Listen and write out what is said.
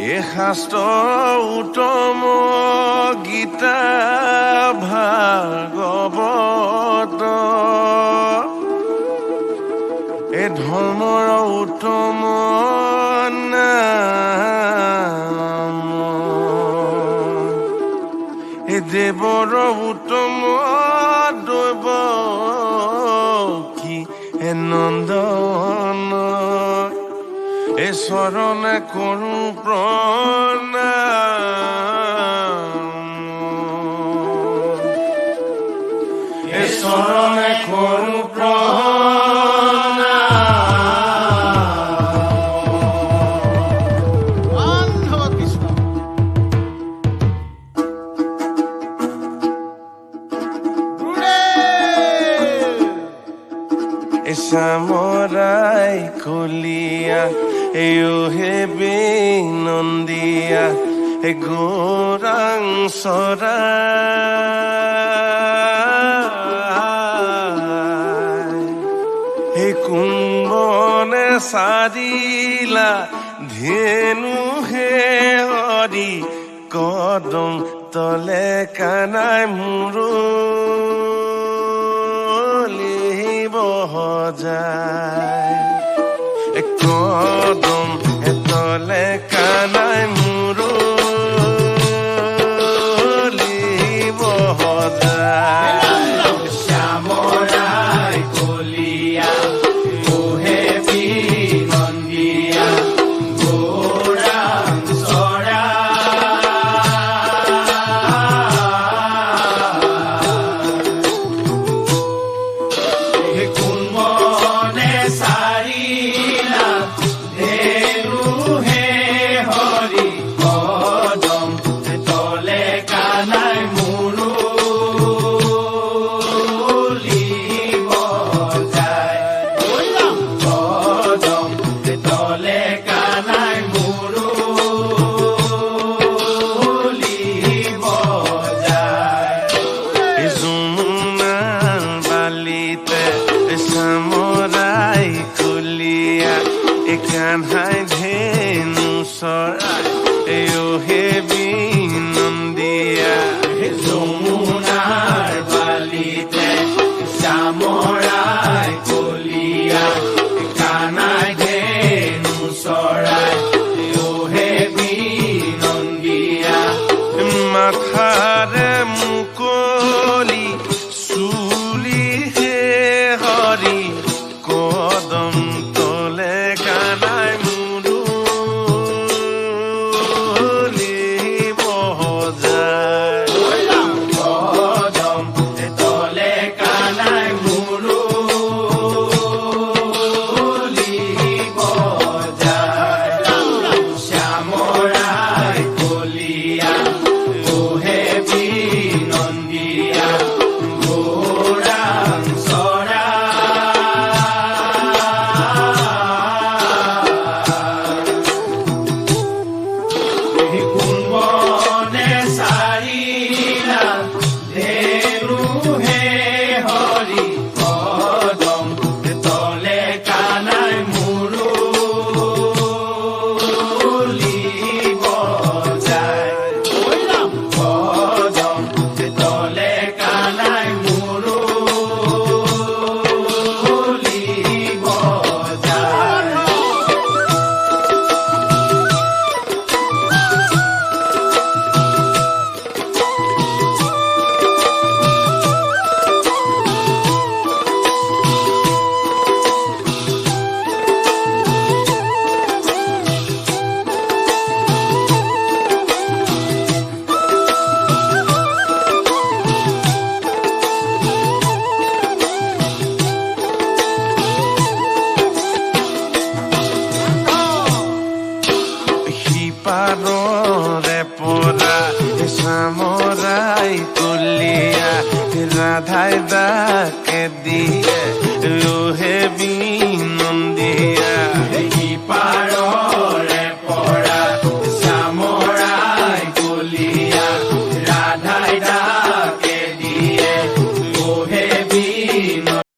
এ শাস্ত্ৰ উত্তম গীতা ভাগৱত এ ধৰ্মৰ উত্তম নাম এ দেৱৰ উত্তম দৈৱ কি এ নন্দন এ চৰণে কৰো প্ৰণাম এ চৰণে কৰো সামৰাই কলিয়া হে বিনন্দিয়া গৌৰাং চৰাই হে কুম্বনে চাৰিলা ধেনু হে হৰি কদম তলে কানাই মুৰু যায় কদম তলে কানাই মুৰুলিব যায় শ্যামৰাই কলিয়া মোহে বিনন্দিয়া গৌৰাং চৰাই কুম্বনে চাৰিলা ধেনু হে হৰি কদম তলে কানাই মুৰুলিব যায় কদম তলে কানাই মুৰুলিব যায় যমুনাৰ বালিতে সামৰাই কলিয়া কান্হাই ধেনু চৰাই হে বিনন্দিয়া যমুনাৰ বালিতে শ্যামৰাই কলিয়া কানাই ধেনু চৰাই হে বিনন্দিয়া মাথাৰে মুকলি চুলি হে হৰি কদম তলে কানাই মুৰুলিব যায় কদম তলে কানাই মুৰুলিব যায় শ্যামৰাই কলিয়া মোহে বিনন্দিয়া গৌৰাং চৰাই কুম্বনে চাৰিলা ধেনু হে হৰি কদম তলে কানাই মুৰুলিব যায় কদম তলে কানাই মুৰুলিব যায় সিপাৰৰে পৰা সামৰাই কলিয়া ৰাধাই ডাকে দিয়ে হে